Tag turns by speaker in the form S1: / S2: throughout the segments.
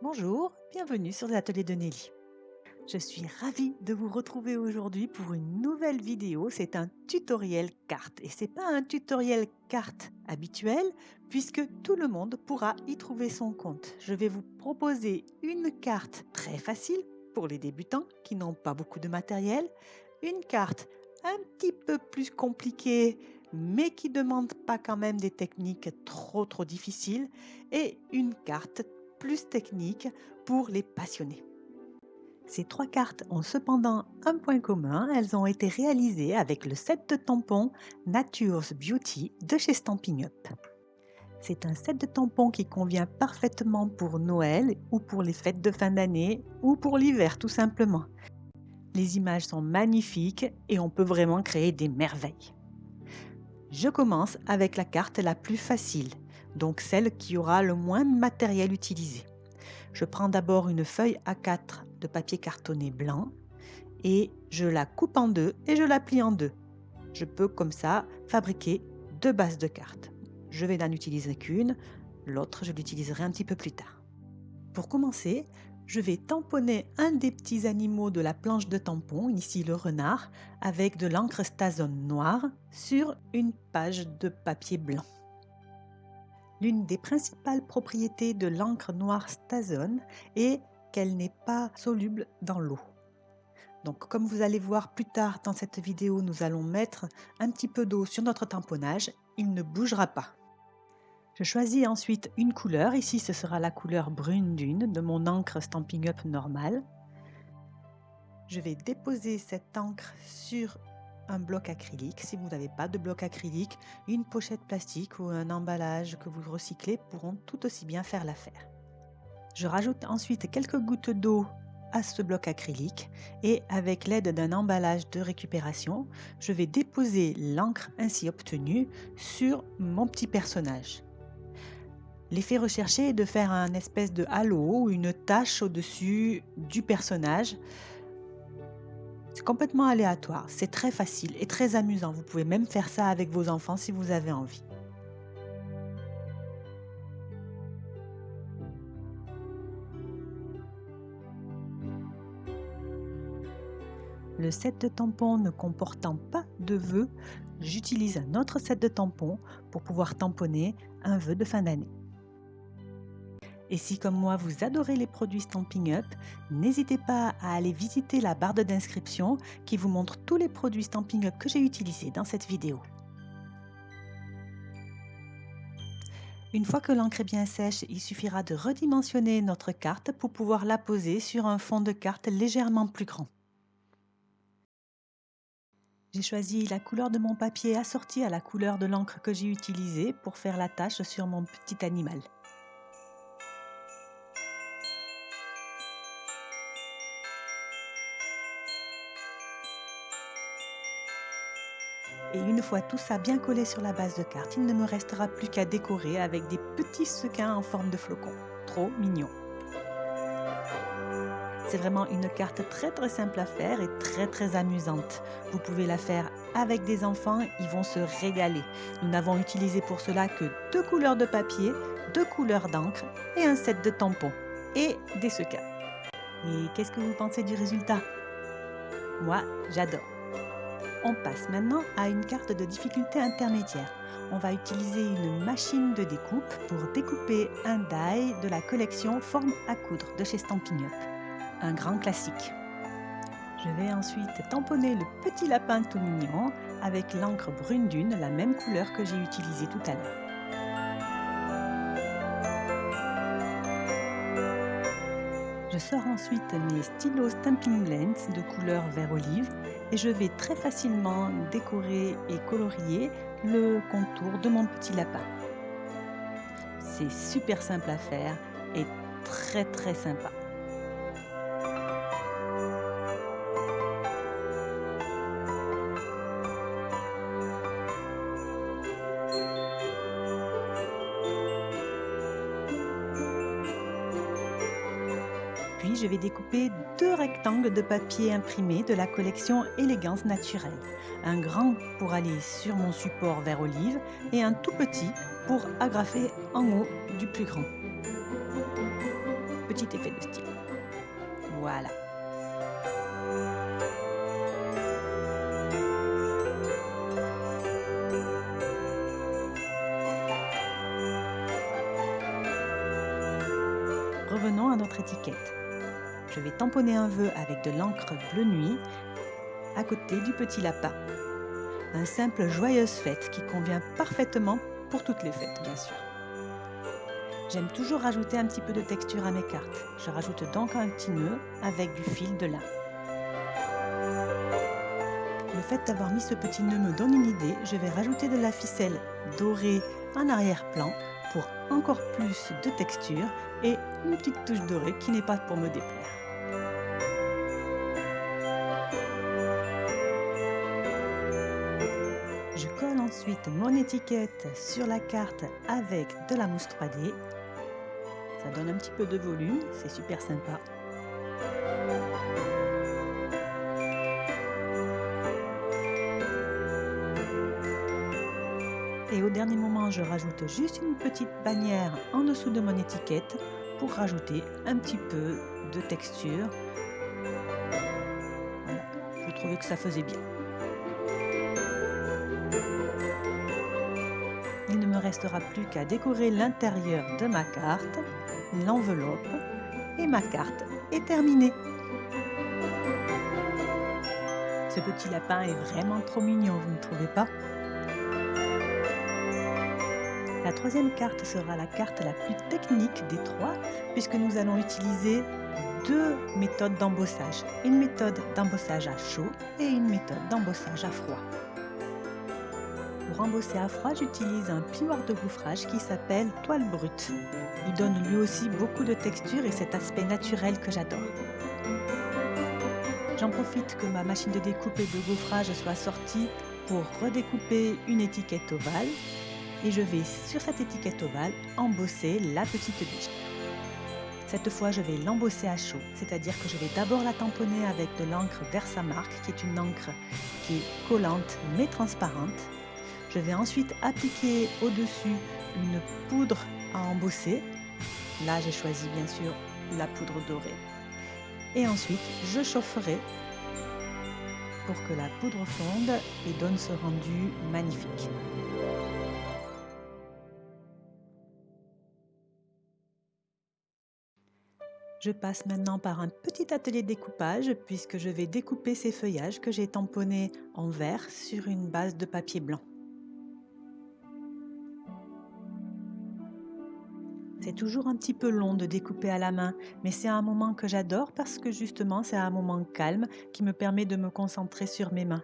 S1: Bonjour, bienvenue sur l'atelier de Nelly. Je suis ravie de vous retrouver aujourd'hui pour une nouvelle vidéo. C'est un tutoriel carte et c'est pas un tutoriel carte habituel puisque tout le monde pourra y trouver son compte. Je vais vous proposer une carte très facile pour les débutants qui n'ont pas beaucoup de matériel, une carte un petit peu plus compliquée mais qui ne demande pas quand même des techniques trop difficiles et une carte plus technique pour les passionnés. Ces trois cartes ont cependant un point commun, elles ont été réalisées avec le set de tampons Nature's Beauty de chez Stampin' Up. C'est un set de tampons qui convient parfaitement pour Noël ou pour les fêtes de fin d'année ou pour l'hiver tout simplement. Les images sont magnifiques et on peut vraiment créer des merveilles. Je commence avec la carte la plus facile, donc celle qui aura le moins de matériel utilisé. Je prends d'abord une feuille A4 de papier cartonné blanc et je la coupe en deux et je la plie en deux. Je peux comme ça fabriquer deux bases de cartes. Je vais n'en utiliser qu'une, l'autre je l'utiliserai un petit peu plus tard. Pour commencer, je vais tamponner un des petits animaux de la planche de tampon, ici le renard, avec de l'encre Stazone noire sur une page de papier blanc. L'une des principales propriétés de l'encre noire Stazone est qu'elle n'est pas soluble dans l'eau. Donc comme vous allez voir plus tard dans cette vidéo, nous allons mettre un petit peu d'eau sur notre tamponnage, il ne bougera pas. Je choisis ensuite une couleur, ici ce sera la couleur brune dune de mon encre Stampin' Up normale. Je vais déposer cette encre sur un bloc acrylique. Si vous n'avez pas de bloc acrylique, une pochette plastique ou un emballage que vous recyclez pourront tout aussi bien faire l'affaire. Je rajoute ensuite quelques gouttes d'eau à ce bloc acrylique et avec l'aide d'un emballage de récupération, je vais déposer l'encre ainsi obtenue sur mon petit personnage. L'effet recherché est de faire un espèce de halo ou une tache au-dessus du personnage. C'est complètement aléatoire, c'est très facile et très amusant. Vous pouvez même faire ça avec vos enfants si vous avez envie. Le set de tampons ne comportant pas de vœux, j'utilise un autre set de tampons pour pouvoir tamponner un vœu de fin d'année. Et si comme moi vous adorez les produits Stampin' Up, n'hésitez pas à aller visiter la barre d'inscription qui vous montre tous les produits Stampin' Up que j'ai utilisés dans cette vidéo. Une fois que l'encre est bien sèche, il suffira de redimensionner notre carte pour pouvoir la poser sur un fond de carte légèrement plus grand. J'ai choisi la couleur de mon papier assortie à la couleur de l'encre que j'ai utilisée pour faire la tache sur mon petit animal. Et une fois tout ça bien collé sur la base de carte, il ne me restera plus qu'à décorer avec des petits sequins en forme de flocons. Trop mignon! C'est vraiment une carte très simple à faire et très amusante. Vous pouvez la faire avec des enfants, ils vont se régaler. Nous n'avons utilisé pour cela que 2 couleurs de papier, 2 couleurs d'encre et un set de tampons et des sequins. Et qu'est-ce que vous pensez du résultat? Moi, j'adore. On passe maintenant à une carte de difficulté intermédiaire. On va utiliser une machine de découpe pour découper un die de la collection Forme à coudre de chez Stampin' Up. Un grand classique. Je vais ensuite tamponner le petit lapin tout mignon avec l'encre brune dune, la même couleur que j'ai utilisée tout à l'heure. Je sors ensuite mes stylos Stampin' Blends de couleur vert olive et je vais très facilement décorer et colorier le contour de mon petit lapin. C'est super simple à faire et très sympa. Puis je vais découper 2 rectangles de papier imprimé de la collection Élégance naturelle. Un grand pour aller sur mon support vert olive et un tout petit pour agrafer en haut du plus grand. petit effet de style. Voilà. Revenons à notre étiquette. Je vais tamponner un vœu avec de l'encre bleu nuit à côté du petit lapin. Un simple joyeuse fête qui convient parfaitement pour toutes les fêtes, bien sûr. J'aime toujours rajouter un petit peu de texture à mes cartes. Je rajoute donc un petit nœud avec du fil de lin. Le fait d'avoir mis ce petit nœud me donne une idée. Je vais rajouter de la ficelle dorée en arrière-plan pour encore plus de texture et une petite touche dorée qui n'est pas pour me déplaire. Je colle ensuite mon étiquette sur la carte avec de la mousse 3D. Ça donne un petit peu de volume, c'est super sympa. Et au dernier moment, je rajoute juste une petite bannière en dessous de mon étiquette pour rajouter un petit peu de texture. Voilà, je trouvais que ça faisait bien. Il ne me restera plus qu'à décorer l'intérieur de ma carte, l'enveloppe, et ma carte est terminée. Ce petit lapin est vraiment trop mignon, vous ne trouvez pas ? La troisième carte sera la carte la plus technique des trois, puisque nous allons utiliser deux méthodes d'embossage. Une méthode d'embossage à chaud et une méthode d'embossage à froid. Pour embosser à froid, j'utilise un plioir de gaufrage qui s'appelle toile brute. Il donne lui aussi beaucoup de texture et cet aspect naturel que j'adore. J'en profite que ma machine de découpe et de gaufrage soit sortie pour redécouper une étiquette ovale. Et je vais sur cette étiquette ovale embosser la petite biche. Cette fois, je vais l'embosser à chaud, c'est-à-dire que je vais d'abord la tamponner avec de l'encre Versamark, qui est une encre qui est collante mais transparente. Je vais ensuite appliquer au-dessus une poudre à embosser. Là, j'ai choisi bien sûr la poudre dorée. Et ensuite, je chaufferai pour que la poudre fonde et donne ce rendu magnifique. Je passe maintenant par un petit atelier de découpage puisque je vais découper ces feuillages que j'ai tamponnés en vert sur une base de papier blanc. C'est toujours un petit peu long de découper à la main, mais c'est un moment que j'adore parce que justement c'est un moment calme qui me permet de me concentrer sur mes mains.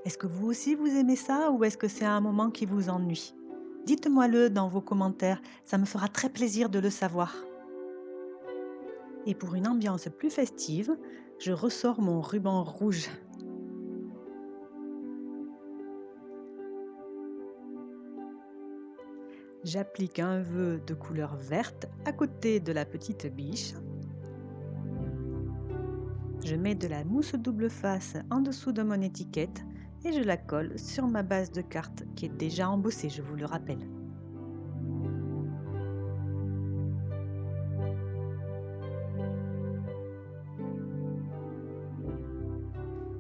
S1: Est-ce que vous aussi vous aimez ça ou est-ce que c'est un moment qui vous ennuie ? Dites-moi-le dans vos commentaires, ça me fera très plaisir de le savoir. Et pour une ambiance plus festive, je ressors mon ruban rouge. J'applique un vœu de couleur verte à côté de la petite biche. Je mets de la mousse double face en dessous de mon étiquette et je la colle sur ma base de carte qui est déjà embossée, je vous le rappelle.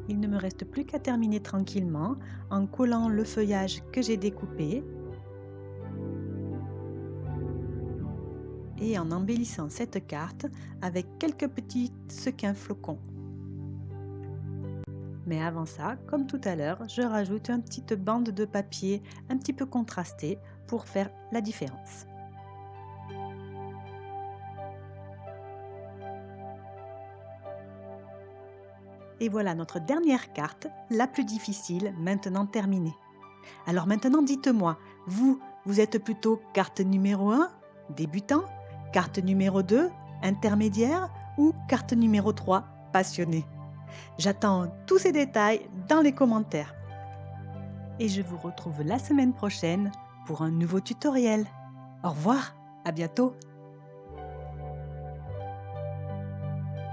S1: Il ne me reste plus qu'à terminer tranquillement en collant le feuillage que j'ai découpé et en embellissant cette carte avec quelques petits sequins flocons. Mais avant ça, comme tout à l'heure, je rajoute une petite bande de papier un petit peu contrastée pour faire la différence. Et voilà notre dernière carte, la plus difficile, maintenant terminée. Alors maintenant, dites-moi, vous êtes plutôt carte numéro 1, débutant, carte numéro 2, intermédiaire ou carte numéro 3, passionné? J'attends tous ces détails dans les commentaires. Et je vous retrouve la semaine prochaine pour un nouveau tutoriel. Au revoir, à bientôt.